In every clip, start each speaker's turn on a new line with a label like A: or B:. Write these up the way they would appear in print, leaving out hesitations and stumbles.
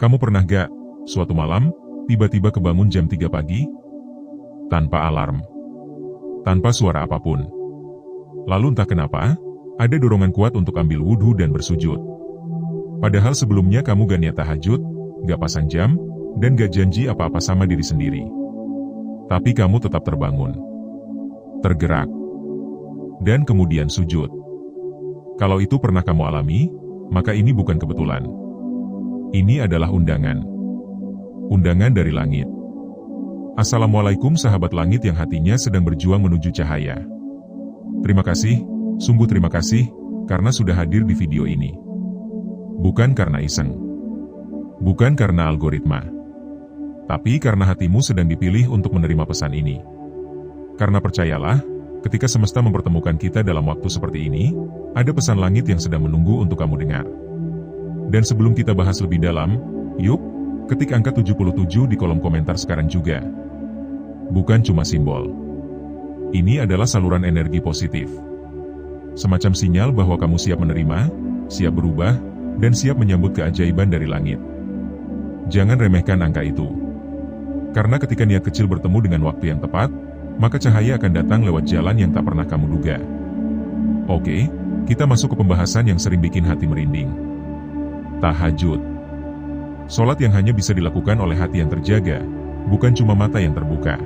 A: Kamu pernah gak, suatu malam, tiba-tiba kebangun jam 3 pagi? Tanpa alarm. Tanpa suara apapun. Lalu entah kenapa, ada dorongan kuat untuk ambil wudhu dan bersujud. Padahal sebelumnya kamu gak niat tahajud, gak pasang jam, dan gak janji apa-apa sama diri sendiri. Tapi kamu tetap terbangun. Tergerak. Dan kemudian sujud. Kalau itu pernah kamu alami, maka ini bukan kebetulan. Ini adalah undangan. Undangan dari langit. Assalamualaikum sahabat langit yang hatinya sedang berjuang menuju cahaya. Terima kasih, sungguh terima kasih, karena sudah hadir di video ini. Bukan karena iseng. Bukan karena algoritma. Tapi karena hatimu sedang dipilih untuk menerima pesan ini. Karena percayalah, ketika semesta mempertemukan kita dalam waktu seperti ini, ada pesan langit yang sedang menunggu untuk kamu dengar. Dan sebelum kita bahas lebih dalam, yuk, ketik angka 77 di kolom komentar sekarang juga. Bukan cuma simbol. Ini adalah saluran energi positif. Semacam sinyal bahwa kamu siap menerima, siap berubah, dan siap menyambut keajaiban dari langit. Jangan remehkan angka itu. Karena ketika niat kecil bertemu dengan waktu yang tepat, maka cahaya akan datang lewat jalan yang tak pernah kamu duga. Oke, kita masuk ke pembahasan yang sering bikin hati merinding. Tahajud. Solat yang hanya bisa dilakukan oleh hati yang terjaga, bukan cuma mata yang terbuka.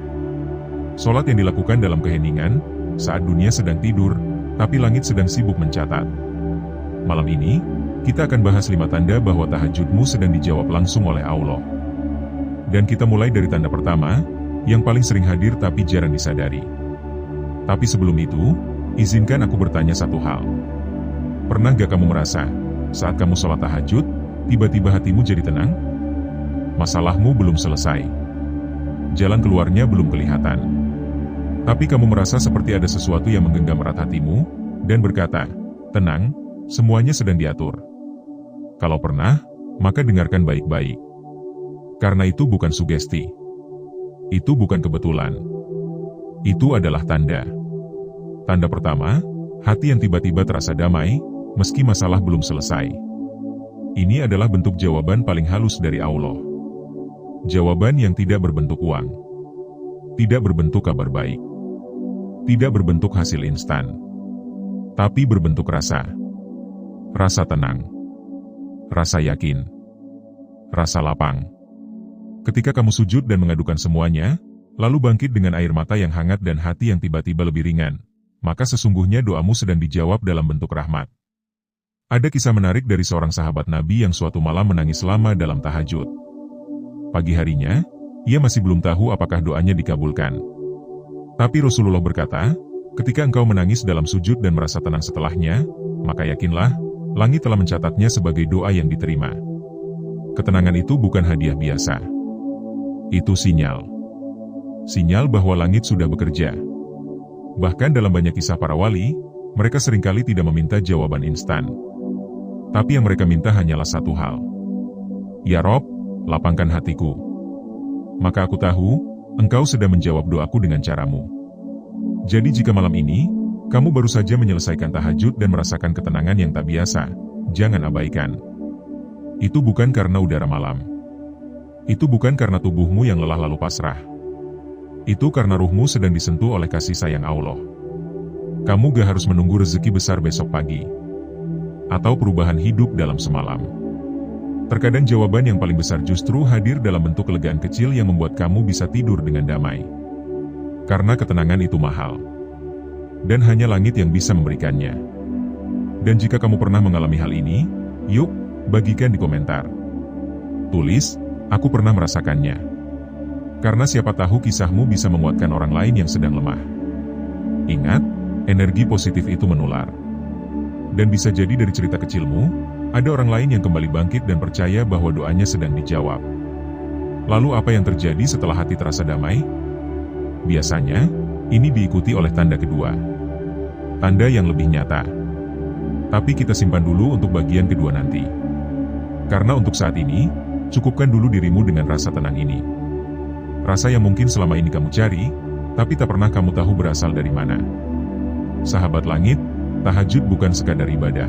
A: Solat yang dilakukan dalam keheningan, saat dunia sedang tidur, tapi langit sedang sibuk mencatat. Malam ini, kita akan bahas 5 tanda bahwa tahajudmu sedang dijawab langsung oleh Allah. Dan kita mulai dari tanda pertama, yang paling sering hadir tapi jarang disadari. Tapi sebelum itu, izinkan aku bertanya satu hal. Pernah gak kamu merasa, saat kamu sholat tahajud, tiba-tiba hatimu jadi tenang? Masalahmu belum selesai. Jalan keluarnya belum kelihatan. Tapi kamu merasa seperti ada sesuatu yang menggenggam erat hatimu, dan berkata, tenang, semuanya sedang diatur. Kalau pernah, maka dengarkan baik-baik. Karena itu bukan sugesti. Itu bukan kebetulan. Itu adalah tanda. Tanda pertama, hati yang tiba-tiba terasa damai, meski masalah belum selesai. Ini adalah bentuk jawaban paling halus dari Allah. Jawaban yang tidak berbentuk uang. Tidak berbentuk kabar baik. Tidak berbentuk hasil instan. Tapi berbentuk rasa. Rasa tenang. Rasa yakin. Rasa lapang. Ketika kamu sujud dan mengadukan semuanya, lalu bangkit dengan air mata yang hangat dan hati yang tiba-tiba lebih ringan, maka sesungguhnya doamu sedang dijawab dalam bentuk rahmat. Ada kisah menarik dari seorang sahabat Nabi yang suatu malam menangis lama dalam tahajud. Pagi harinya, ia masih belum tahu apakah doanya dikabulkan. Tapi Rasulullah berkata, ketika engkau menangis dalam sujud dan merasa tenang setelahnya, maka yakinlah, langit telah mencatatnya sebagai doa yang diterima. Ketenangan itu bukan hadiah biasa. Itu sinyal. Sinyal bahwa langit sudah bekerja. Bahkan dalam banyak kisah para wali, mereka seringkali tidak meminta jawaban instan. Tapi yang mereka minta hanyalah satu hal. Ya Rob, lapangkan hatiku. Maka aku tahu, engkau sedang menjawab doaku dengan caramu. Jadi jika malam ini, kamu baru saja menyelesaikan tahajud dan merasakan ketenangan yang tak biasa, jangan abaikan. Itu bukan karena udara malam. Itu bukan karena tubuhmu yang lelah lalu pasrah. Itu karena ruhmu sedang disentuh oleh kasih sayang Allah. Kamu gak harus menunggu rezeki besar besok pagi. Atau perubahan hidup dalam semalam. Terkadang jawaban yang paling besar justru hadir dalam bentuk kelegaan kecil yang membuat kamu bisa tidur dengan damai. Karena ketenangan itu mahal. Dan hanya langit yang bisa memberikannya. Dan jika kamu pernah mengalami hal ini, yuk, bagikan di komentar. Tulis, aku pernah merasakannya. Karena siapa tahu kisahmu bisa menguatkan orang lain yang sedang lemah. Ingat, energi positif itu menular. Dan bisa jadi dari cerita kecilmu, ada orang lain yang kembali bangkit dan percaya bahwa doanya sedang dijawab. Lalu apa yang terjadi setelah hati terasa damai? Biasanya, ini diikuti oleh tanda kedua. Tanda yang lebih nyata. Tapi kita simpan dulu untuk bagian kedua nanti. Karena untuk saat ini, cukupkan dulu dirimu dengan rasa tenang ini. Rasa yang mungkin selama ini kamu cari, tapi tak pernah kamu tahu berasal dari mana. Sahabat langit, tahajud bukan sekadar ibadah.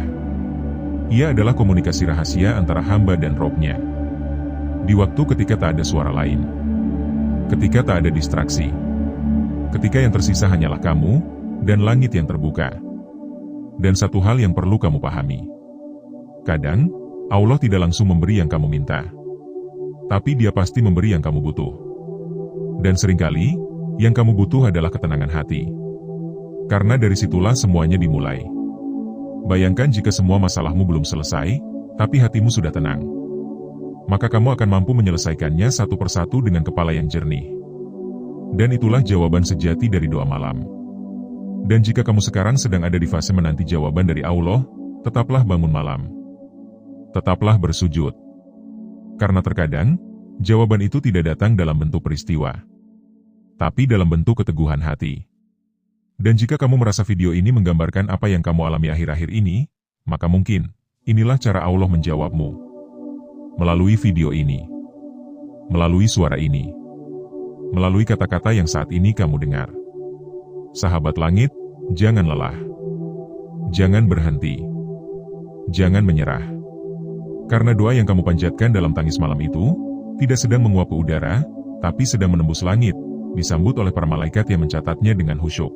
A: Ia adalah komunikasi rahasia antara hamba dan Robnya. Di waktu ketika tak ada suara lain. Ketika tak ada distraksi. Ketika yang tersisa hanyalah kamu, dan langit yang terbuka. Dan satu hal yang perlu kamu pahami. Kadang, Allah tidak langsung memberi yang kamu minta. Tapi Dia pasti memberi yang kamu butuh. Dan seringkali, yang kamu butuh adalah ketenangan hati. Karena dari situlah semuanya dimulai. Bayangkan jika semua masalahmu belum selesai, tapi hatimu sudah tenang. Maka kamu akan mampu menyelesaikannya satu persatu dengan kepala yang jernih. Dan itulah jawaban sejati dari doa malam. Dan jika kamu sekarang sedang ada di fase menanti jawaban dari Allah, tetaplah bangun malam. Tetaplah bersujud. Karena terkadang, jawaban itu tidak datang dalam bentuk peristiwa, tapi dalam bentuk keteguhan hati. Dan jika kamu merasa video ini menggambarkan apa yang kamu alami akhir-akhir ini, maka mungkin, inilah cara Allah menjawabmu. Melalui video ini. Melalui suara ini. Melalui kata-kata yang saat ini kamu dengar. Sahabat langit, jangan lelah. Jangan berhenti. Jangan menyerah. Karena doa yang kamu panjatkan dalam tangis malam itu, tidak sedang menguap ke udara, tapi sedang menembus langit, disambut oleh para malaikat yang mencatatnya dengan khusyuk.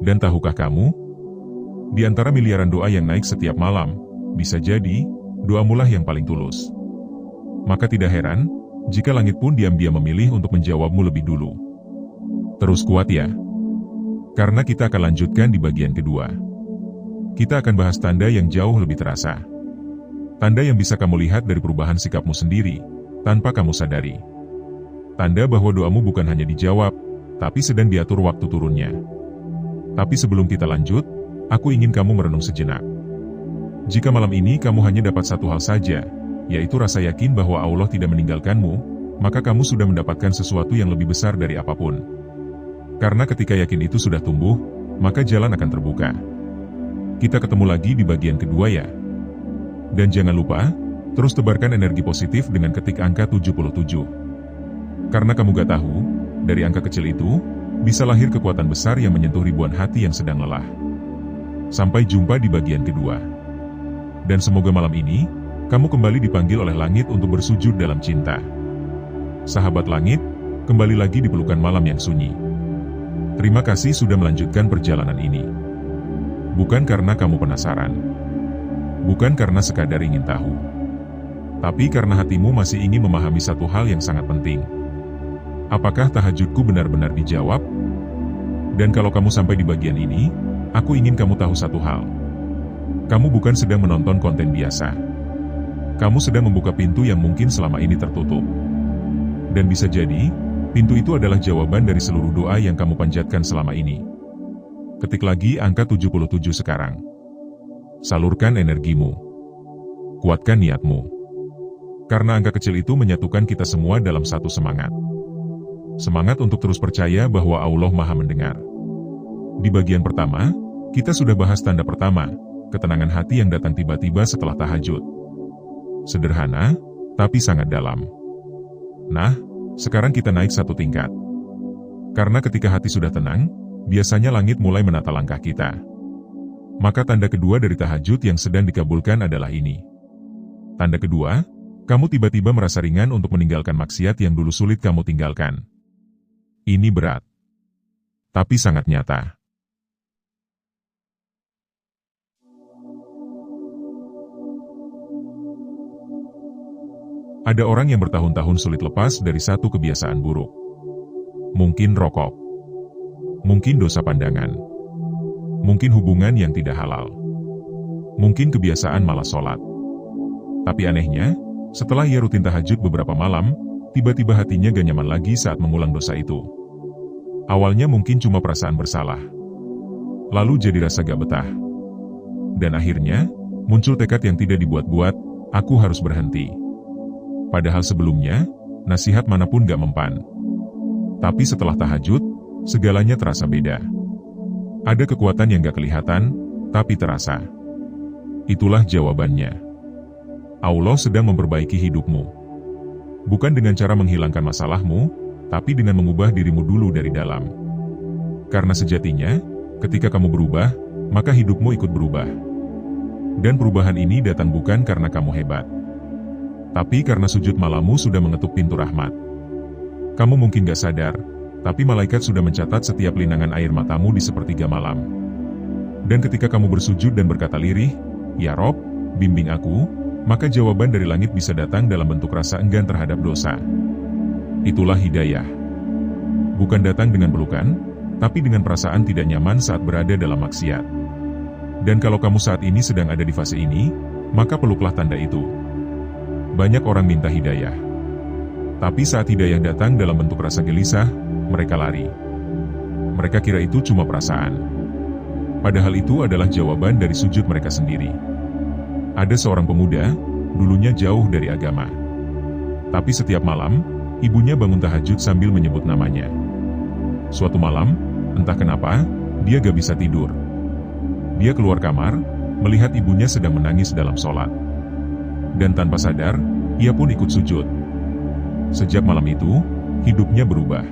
A: Dan tahukah kamu? Di antara miliaran doa yang naik setiap malam, bisa jadi, doamulah yang paling tulus. Maka tidak heran, jika langit pun diam-diam memilih untuk menjawabmu lebih dulu. Terus kuat ya. Karena kita akan lanjutkan di bagian kedua. Kita akan bahas tanda yang jauh lebih terasa. Tanda yang bisa kamu lihat dari perubahan sikapmu sendiri, tanpa kamu sadari. Tanda bahwa doamu bukan hanya dijawab, tapi sedang diatur waktu turunnya. Tapi sebelum kita lanjut, aku ingin kamu merenung sejenak. Jika malam ini kamu hanya dapat satu hal saja, yaitu rasa yakin bahwa Allah tidak meninggalkanmu, maka kamu sudah mendapatkan sesuatu yang lebih besar dari apapun. Karena ketika yakin itu sudah tumbuh, maka jalan akan terbuka. Kita ketemu lagi di bagian kedua ya. Dan jangan lupa, terus tebarkan energi positif dengan ketik angka 77. Karena kamu gak tahu, dari angka kecil itu, bisa lahir kekuatan besar yang menyentuh ribuan hati yang sedang lelah. Sampai jumpa di bagian kedua. Dan semoga malam ini, kamu kembali dipanggil oleh langit untuk bersujud dalam cinta. Sahabat langit, kembali lagi di pelukan malam yang sunyi. Terima kasih sudah melanjutkan perjalanan ini. Bukan karena kamu penasaran. Bukan karena sekadar ingin tahu. Tapi karena hatimu masih ingin memahami satu hal yang sangat penting. Apakah tahajudku benar-benar dijawab? Dan kalau kamu sampai di bagian ini, aku ingin kamu tahu satu hal. Kamu bukan sedang menonton konten biasa. Kamu sedang membuka pintu yang mungkin selama ini tertutup. Dan bisa jadi, pintu itu adalah jawaban dari seluruh doa yang kamu panjatkan selama ini. Ketik lagi angka 77 sekarang. Salurkan energimu. Kuatkan niatmu. Karena angka kecil itu menyatukan kita semua dalam satu semangat. Semangat untuk terus percaya bahwa Allah Maha Mendengar. Di bagian pertama, kita sudah bahas tanda pertama, ketenangan hati yang datang tiba-tiba setelah tahajud. Sederhana, tapi sangat dalam. Nah, sekarang kita naik satu tingkat. Karena ketika hati sudah tenang, biasanya langit mulai menata langkah kita. Maka tanda kedua dari tahajud yang sedang dikabulkan adalah ini. Tanda kedua, kamu tiba-tiba merasa ringan untuk meninggalkan maksiat yang dulu sulit kamu tinggalkan. Ini berat. Tapi sangat nyata. Ada orang yang bertahun-tahun sulit lepas dari satu kebiasaan buruk. Mungkin rokok. Mungkin dosa pandangan. Mungkin hubungan yang tidak halal. Mungkin kebiasaan malas sholat. Tapi anehnya, setelah ia rutin tahajud beberapa malam, tiba-tiba hatinya gak nyaman lagi saat mengulang dosa itu. Awalnya mungkin cuma perasaan bersalah. Lalu jadi rasa gak betah. Dan akhirnya, muncul tekad yang tidak dibuat-buat, aku harus berhenti. Padahal sebelumnya, nasihat manapun gak mempan. Tapi setelah tahajud, segalanya terasa beda. Ada kekuatan yang gak kelihatan, tapi terasa. Itulah jawabannya. Allah sedang memperbaiki hidupmu. Bukan dengan cara menghilangkan masalahmu, tapi dengan mengubah dirimu dulu dari dalam. Karena sejatinya, ketika kamu berubah, maka hidupmu ikut berubah. Dan perubahan ini datang bukan karena kamu hebat. Tapi karena sujud malammu sudah mengetuk pintu rahmat. Kamu mungkin gak sadar, tapi malaikat sudah mencatat setiap linangan air matamu di sepertiga malam. Dan ketika kamu bersujud dan berkata lirih, "Ya Rob, bimbing aku," maka jawaban dari langit bisa datang dalam bentuk rasa enggan terhadap dosa. Itulah hidayah. Bukan datang dengan pelukan, tapi dengan perasaan tidak nyaman saat berada dalam maksiat. Dan kalau kamu saat ini sedang ada di fase ini, maka peluklah tanda itu. Banyak orang minta hidayah. Tapi saat hidayah datang dalam bentuk rasa gelisah, mereka lari. Mereka kira itu cuma perasaan. Padahal itu adalah jawaban dari sujud mereka sendiri. Ada seorang pemuda, dulunya jauh dari agama. Tapi setiap malam, ibunya bangun tahajud sambil menyebut namanya. Suatu malam, entah kenapa, dia gak bisa tidur. Dia keluar kamar, melihat ibunya sedang menangis dalam sholat. Dan tanpa sadar, ia pun ikut sujud. Sejak malam itu, hidupnya berubah.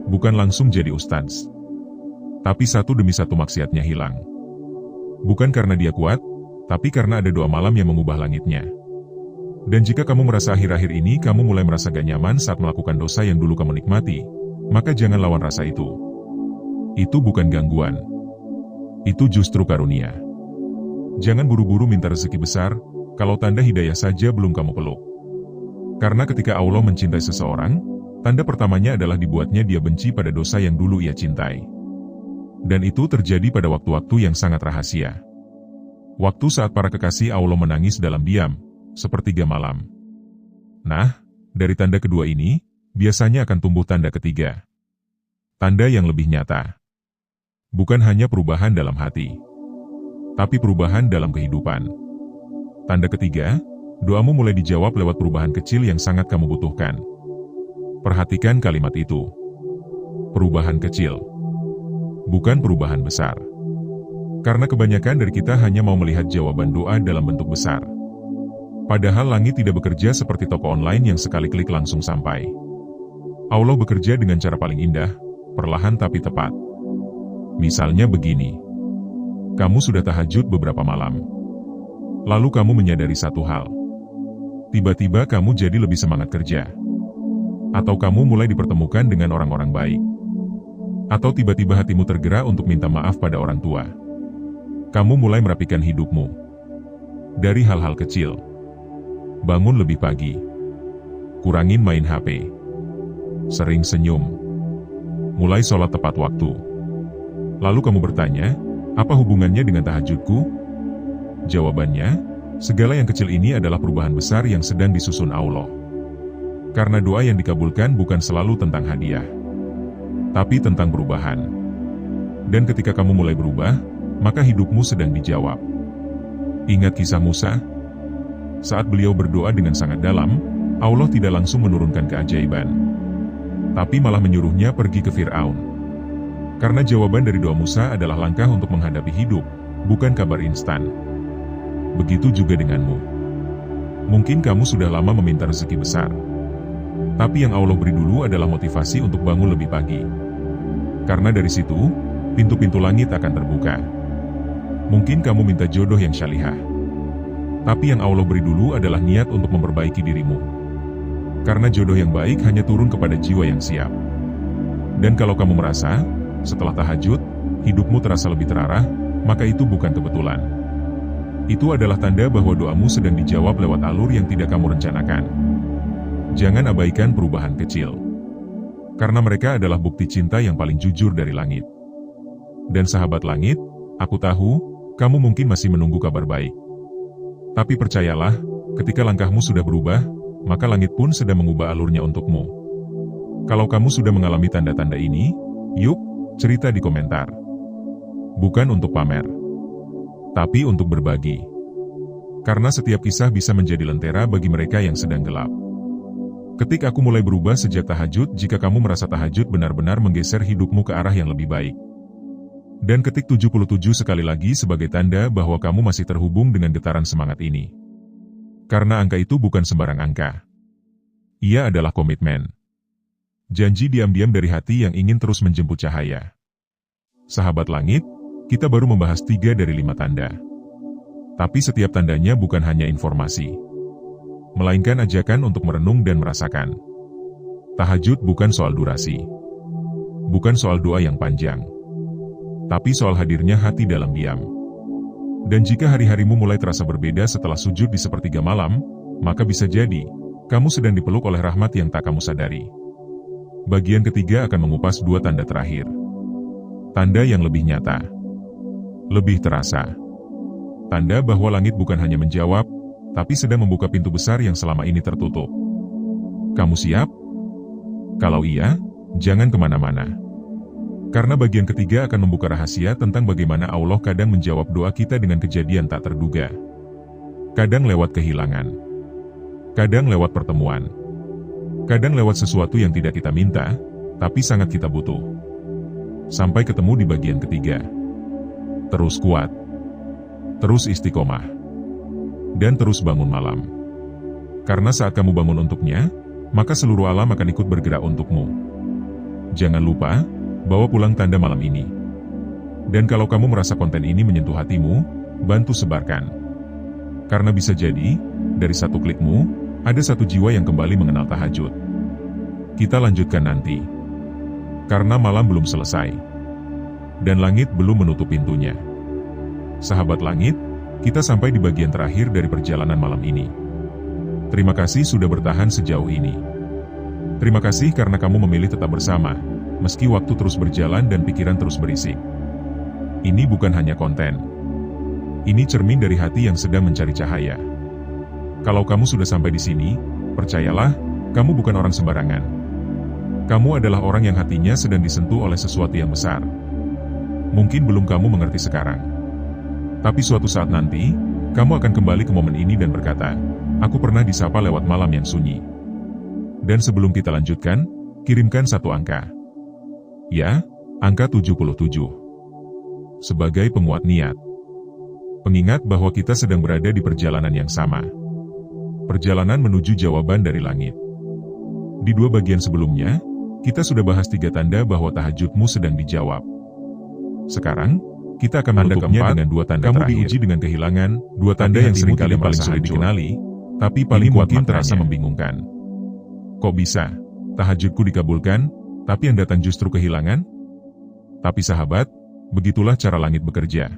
A: Bukan langsung jadi ustadz. Tapi satu demi satu maksiatnya hilang. Bukan karena dia kuat, tapi karena ada doa malam yang mengubah langitnya. Dan jika kamu merasa akhir-akhir ini kamu mulai merasa gak nyaman saat melakukan dosa yang dulu kamu nikmati, maka jangan lawan rasa itu. Itu bukan gangguan. Itu justru karunia. Jangan buru-buru minta rezeki besar, kalau tanda hidayah saja belum kamu peluk. Karena ketika Allah mencintai seseorang, tanda pertamanya adalah dibuatnya dia benci pada dosa yang dulu ia cintai. Dan itu terjadi pada waktu-waktu yang sangat rahasia. Waktu saat para kekasih Allah menangis dalam diam, sepertiga malam. Nah, dari tanda kedua ini, biasanya akan tumbuh tanda ketiga. Tanda yang lebih nyata. Bukan hanya perubahan dalam hati, tapi perubahan dalam kehidupan. Tanda ketiga, doamu mulai dijawab lewat perubahan kecil yang sangat kamu butuhkan. Perhatikan kalimat itu. Perubahan kecil. Bukan perubahan besar. Karena kebanyakan dari kita hanya mau melihat jawaban doa dalam bentuk besar. Padahal langit tidak bekerja seperti toko online yang sekali klik langsung sampai. Allah bekerja dengan cara paling indah, perlahan tapi tepat. Misalnya begini. Kamu sudah tahajud beberapa malam. Lalu kamu menyadari satu hal. Tiba-tiba kamu jadi lebih semangat kerja. Atau kamu mulai dipertemukan dengan orang-orang baik. Atau tiba-tiba hatimu tergerak untuk minta maaf pada orang tua. Kamu mulai merapikan hidupmu. Dari hal-hal kecil. Bangun lebih pagi. Kurangin main HP. Sering senyum. Mulai sholat tepat waktu. Lalu kamu bertanya, apa hubungannya dengan tahajudku? Jawabannya, segala yang kecil ini adalah perubahan besar yang sedang disusun Allah. Karena doa yang dikabulkan bukan selalu tentang hadiah, tapi tentang perubahan. Dan ketika kamu mulai berubah, maka hidupmu sedang dijawab. Ingat kisah Musa? Saat beliau berdoa dengan sangat dalam, Allah tidak langsung menurunkan keajaiban, tapi malah menyuruhnya pergi ke Fir'aun. Karena jawaban dari doa Musa adalah langkah untuk menghadapi hidup, bukan kabar instan. Begitu juga denganmu. Mungkin kamu sudah lama meminta rezeki besar. Tapi yang Allah beri dulu adalah motivasi untuk bangun lebih pagi. Karena dari situ, pintu-pintu langit akan terbuka. Mungkin kamu minta jodoh yang syalihah. Tapi yang Allah beri dulu adalah niat untuk memperbaiki dirimu. Karena jodoh yang baik hanya turun kepada jiwa yang siap. Dan kalau kamu merasa, setelah tahajud, hidupmu terasa lebih terarah, maka itu bukan kebetulan. Itu adalah tanda bahwa doamu sedang dijawab lewat alur yang tidak kamu rencanakan. Jangan abaikan perubahan kecil. Karena mereka adalah bukti cinta yang paling jujur dari langit. Dan sahabat langit, aku tahu, kamu mungkin masih menunggu kabar baik. Tapi percayalah, ketika langkahmu sudah berubah, maka langit pun sedang mengubah alurnya untukmu. Kalau kamu sudah mengalami tanda-tanda ini, yuk, cerita di komentar. Bukan untuk pamer, tapi untuk berbagi. Karena setiap kisah bisa menjadi lentera bagi mereka yang sedang gelap. Ketik aku mulai berubah sejak tahajud jika kamu merasa tahajud benar-benar menggeser hidupmu ke arah yang lebih baik. Dan ketik 77 sekali lagi sebagai tanda bahwa kamu masih terhubung dengan getaran semangat ini. Karena angka itu bukan sembarang angka. Ia adalah komitmen. Janji diam-diam dari hati yang ingin terus menjemput cahaya. Sahabat langit, kita baru membahas 3 dari 5 tanda. Tapi setiap tandanya bukan hanya informasi. melainkan ajakan untuk merenung dan merasakan. Tahajud bukan soal durasi, bukan soal doa yang panjang, tapi soal hadirnya hati dalam diam. Dan jika hari-harimu mulai terasa berbeda setelah sujud di sepertiga malam, maka bisa jadi kamu sedang dipeluk oleh rahmat yang tak kamu sadari. Bagian ketiga akan mengupas dua tanda terakhir. Tanda yang lebih nyata, lebih terasa. Tanda bahwa langit bukan hanya menjawab, tapi sedang membuka pintu besar yang selama ini tertutup. Kamu siap? Kalau iya, jangan kemana-mana. Karena bagian ketiga akan membuka rahasia tentang bagaimana Allah kadang menjawab doa kita dengan kejadian tak terduga. Kadang lewat kehilangan, kadang lewat pertemuan, kadang lewat sesuatu yang tidak kita minta, tapi sangat kita butuh. Sampai ketemu di bagian ketiga. Terus kuat, terus istiqomah, dan terus bangun malam. Karena saat kamu bangun untuknya, maka seluruh alam akan ikut bergerak untukmu. Jangan lupa, bawa pulang tanda malam ini. Dan kalau kamu merasa konten ini menyentuh hatimu, bantu sebarkan. Karena bisa jadi, dari satu klikmu, ada satu jiwa yang kembali mengenal tahajud. Kita lanjutkan nanti. Karena malam belum selesai. Dan langit belum menutup pintunya. Sahabat langit, kita sampai di bagian terakhir dari perjalanan malam ini. Terima kasih sudah bertahan sejauh ini. Terima kasih karena kamu memilih tetap bersama, meski waktu terus berjalan dan pikiran terus berisik. Ini bukan hanya konten. Ini cermin dari hati yang sedang mencari cahaya. Kalau kamu sudah sampai di sini, percayalah, kamu bukan orang sembarangan. Kamu adalah orang yang hatinya sedang disentuh oleh sesuatu yang besar. Mungkin belum kamu mengerti sekarang. Tapi suatu saat nanti, kamu akan kembali ke momen ini dan berkata, aku pernah disapa lewat malam yang sunyi. Dan sebelum kita lanjutkan, kirimkan satu angka. Ya, angka 77. Sebagai penguat niat. Pengingat bahwa kita sedang berada di perjalanan yang sama. Perjalanan menuju jawaban dari langit. Di dua bagian sebelumnya, kita sudah bahas 3 tanda bahwa tahajudmu sedang dijawab. Sekarang, kita akan menutupnya dengan 2 tanda terakhir. Kamu diuji dengan kehilangan, 2 tanda yang seringkali paling sulit dikenali, tapi paling mungkin terasa membingungkan. Kok bisa? Tahajudku dikabulkan, tapi yang datang justru kehilangan? Tapi sahabat, begitulah cara langit bekerja.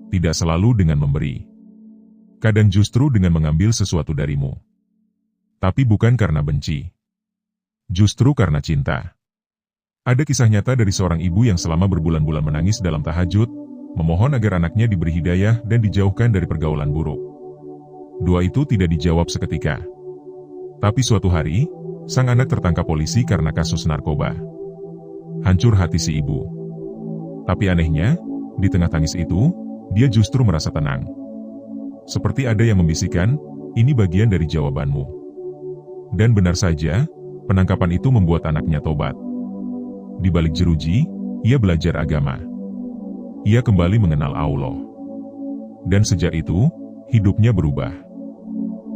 A: Tidak selalu dengan memberi. Kadang justru dengan mengambil sesuatu darimu. Tapi bukan karena benci. Justru karena cinta. Ada kisah nyata dari seorang ibu yang selama berbulan-bulan menangis dalam tahajud, memohon agar anaknya diberi hidayah dan dijauhkan dari pergaulan buruk. Doa itu tidak dijawab seketika. Tapi suatu hari, sang anak tertangkap polisi karena kasus narkoba. Hancur hati si ibu. Tapi anehnya, di tengah tangis itu, dia justru merasa tenang. Seperti ada yang membisikkan, ini bagian dari jawabanmu. Dan benar saja, penangkapan itu membuat anaknya tobat. Di balik jeruji, ia belajar agama. Ia kembali mengenal Allah. Dan sejak itu, hidupnya berubah.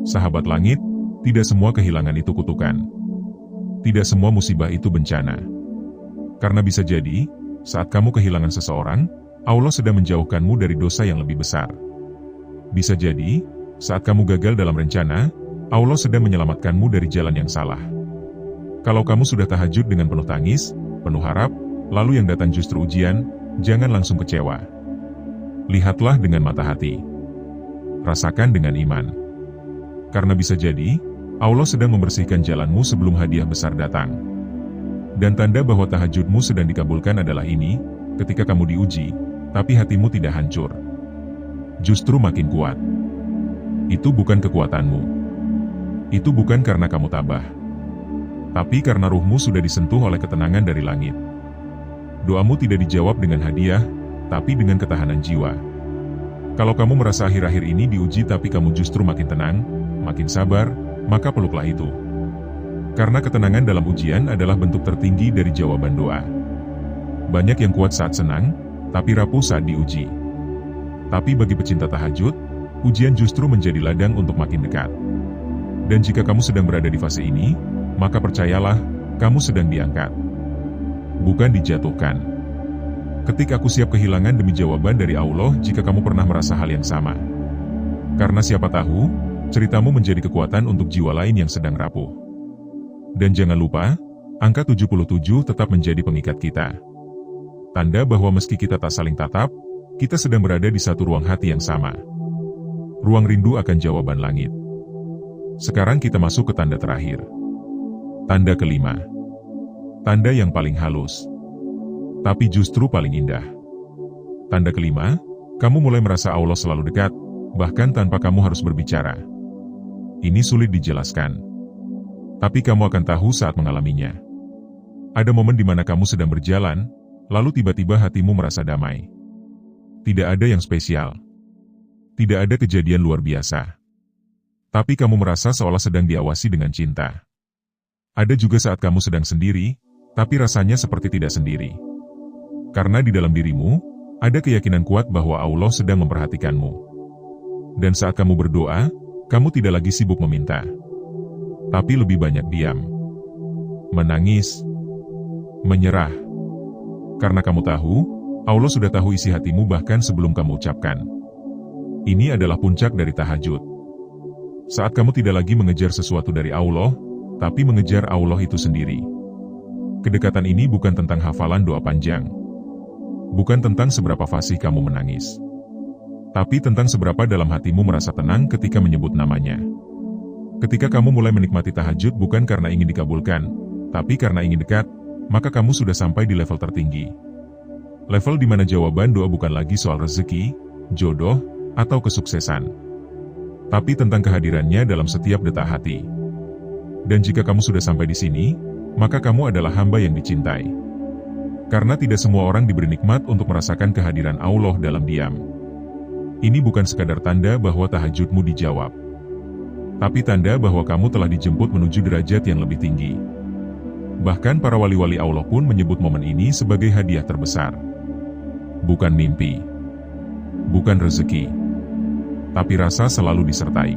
A: Sahabat langit, tidak semua kehilangan itu kutukan. Tidak semua musibah itu bencana. Karena bisa jadi, saat kamu kehilangan seseorang, Allah sedang menjauhkanmu dari dosa yang lebih besar. Bisa jadi, saat kamu gagal dalam rencana, Allah sedang menyelamatkanmu dari jalan yang salah. Kalau kamu sudah tahajud dengan penuh tangis, penuh harap, lalu yang datang justru ujian, jangan langsung kecewa. Lihatlah dengan mata hati. Rasakan dengan iman. Karena bisa jadi, Allah sedang membersihkan jalanmu sebelum hadiah besar datang. Dan tanda bahwa tahajudmu sedang dikabulkan adalah ini, ketika kamu diuji, tapi hatimu tidak hancur. Justru makin kuat. Itu bukan kekuatanmu. Itu bukan karena kamu tabah. Tapi karena ruhmu sudah disentuh oleh ketenangan dari langit. Doamu tidak dijawab dengan hadiah, tapi dengan ketahanan jiwa. Kalau kamu merasa akhir-akhir ini diuji tapi kamu justru makin tenang, makin sabar, maka peluklah itu. Karena ketenangan dalam ujian adalah bentuk tertinggi dari jawaban doa. Banyak yang kuat saat senang, tapi rapuh saat diuji. Tapi bagi pecinta tahajud, ujian justru menjadi ladang untuk makin dekat. Dan jika kamu sedang berada di fase ini, maka percayalah, kamu sedang diangkat. Bukan dijatuhkan. Ketik aku siap kehilangan demi jawaban dari Allah jika kamu pernah merasa hal yang sama. Karena siapa tahu, Ceritamu menjadi kekuatan untuk jiwa lain yang sedang rapuh. Dan jangan lupa, angka 77 tetap menjadi pengikat kita. Tanda bahwa meski kita tak saling tatap, kita sedang berada di satu ruang hati yang sama. Ruang rindu akan jawaban langit. Sekarang kita masuk ke tanda terakhir. Tanda kelima. Tanda yang paling halus, tapi justru paling indah. Tanda kelima, kamu mulai merasa Allah selalu dekat, bahkan tanpa kamu harus berbicara. Ini sulit dijelaskan, tapi kamu akan tahu saat mengalaminya. Ada momen di mana kamu sedang berjalan, lalu tiba-tiba hatimu merasa damai. Tidak ada yang spesial. Tidak ada kejadian luar biasa. Tapi kamu merasa seolah sedang diawasi dengan cinta. Ada juga saat kamu sedang sendiri, tapi rasanya seperti tidak sendiri. Karena di dalam dirimu, ada keyakinan kuat bahwa Allah sedang memperhatikanmu. Dan saat kamu berdoa, kamu tidak lagi sibuk meminta. Tapi lebih banyak diam. Menangis. Menyerah. Karena kamu tahu, Allah sudah tahu isi hatimu bahkan sebelum kamu ucapkan. Ini adalah puncak dari tahajud. Saat kamu tidak lagi mengejar sesuatu dari Allah, tapi mengejar Allah itu sendiri. Kedekatan ini bukan tentang hafalan doa panjang. Bukan tentang seberapa fasih kamu menangis. Tapi tentang seberapa dalam hatimu merasa tenang ketika menyebut namanya. Ketika kamu mulai menikmati tahajud bukan karena ingin dikabulkan, tapi karena ingin dekat, maka kamu sudah sampai di level tertinggi. Level di mana jawaban doa bukan lagi soal rezeki, jodoh, atau kesuksesan. Tapi tentang kehadirannya dalam setiap detak hati. Dan jika kamu sudah sampai di sini, maka kamu adalah hamba yang dicintai. Karena tidak semua orang diberi nikmat untuk merasakan kehadiran Allah dalam diam. Ini bukan sekadar tanda bahwa tahajudmu dijawab. Tapi tanda bahwa kamu telah dijemput menuju derajat yang lebih tinggi. Bahkan para wali-wali Allah pun menyebut momen ini sebagai hadiah terbesar. Bukan mimpi. Bukan rezeki. Tapi rasa selalu disertai.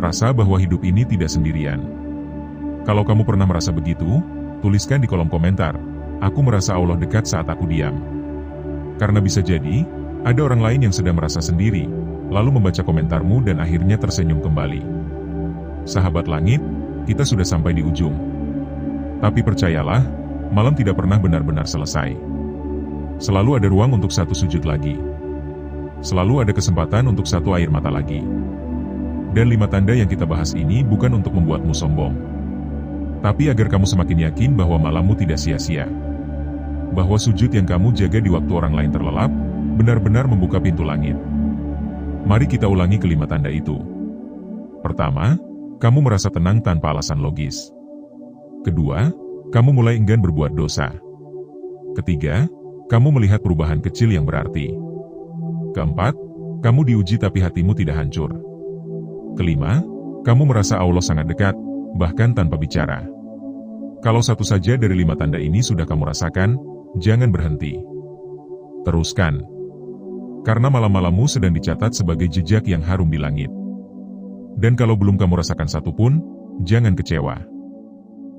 A: Rasa bahwa hidup ini tidak sendirian. Kalau kamu pernah merasa begitu, tuliskan di kolom komentar, "Aku merasa Allah dekat saat aku diam." Karena bisa jadi, ada orang lain yang sedang merasa sendiri, lalu membaca komentarmu dan akhirnya tersenyum kembali. Sahabat langit, kita sudah sampai di ujung. Tapi percayalah, malam tidak pernah benar-benar selesai. Selalu ada ruang untuk satu sujud lagi. Selalu ada kesempatan untuk satu air mata lagi. Dan 5 tanda yang kita bahas ini bukan untuk membuatmu sombong. Tapi agar kamu semakin yakin bahwa malammu tidak sia-sia. Bahwa sujud yang kamu jaga di waktu orang lain terlelap, benar-benar membuka pintu langit. Mari kita ulangi ke-5 tanda itu. Pertama, kamu merasa tenang tanpa alasan logis. Kedua, kamu mulai enggan berbuat dosa. Ketiga, kamu melihat perubahan kecil yang berarti. Keempat, kamu diuji tapi hatimu tidak hancur. Kelima, kamu merasa Allah sangat dekat, bahkan tanpa bicara. Kalau satu saja dari 5 tanda ini sudah kamu rasakan, jangan berhenti. Teruskan. Karena malam-malammu sedang dicatat sebagai jejak yang harum di langit. Dan kalau belum kamu rasakan satu pun, jangan kecewa.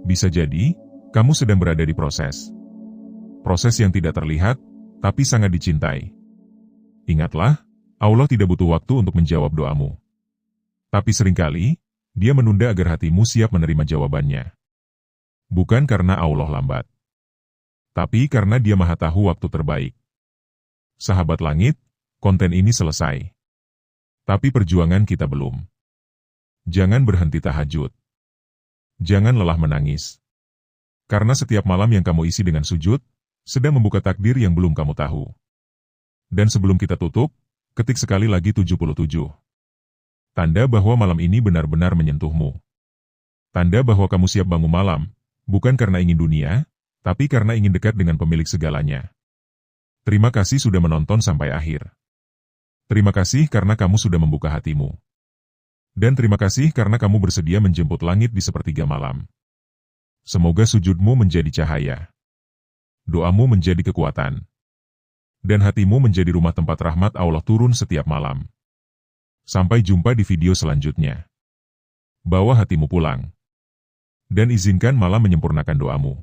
A: Bisa jadi, kamu sedang berada di proses. Proses yang tidak terlihat, tapi sangat dicintai. Ingatlah, Allah tidak butuh waktu untuk menjawab doamu. Tapi seringkali, Dia menunda agar hatimu siap menerima jawabannya. Bukan karena Allah lambat. Tapi karena Dia Maha Tahu waktu terbaik. Sahabat langit, konten ini selesai. Tapi perjuangan kita belum. Jangan berhenti tahajud. Jangan lelah menangis. Karena setiap malam yang kamu isi dengan sujud, sedang membuka takdir yang belum kamu tahu. Dan sebelum kita tutup, ketik sekali lagi 77. Tanda bahwa malam ini benar-benar menyentuhmu. Tanda bahwa kamu siap bangun malam, bukan karena ingin dunia, tapi karena ingin dekat dengan pemilik segalanya. Terima kasih sudah menonton sampai akhir. Terima kasih karena kamu sudah membuka hatimu. Dan terima kasih karena kamu bersedia menjemput langit di sepertiga malam. Semoga sujudmu menjadi cahaya. Doamu menjadi kekuatan. Dan hatimu menjadi rumah tempat rahmat Allah turun setiap malam. Sampai jumpa di video selanjutnya. Bawa hatimu pulang. Dan izinkan malam menyempurnakan doamu.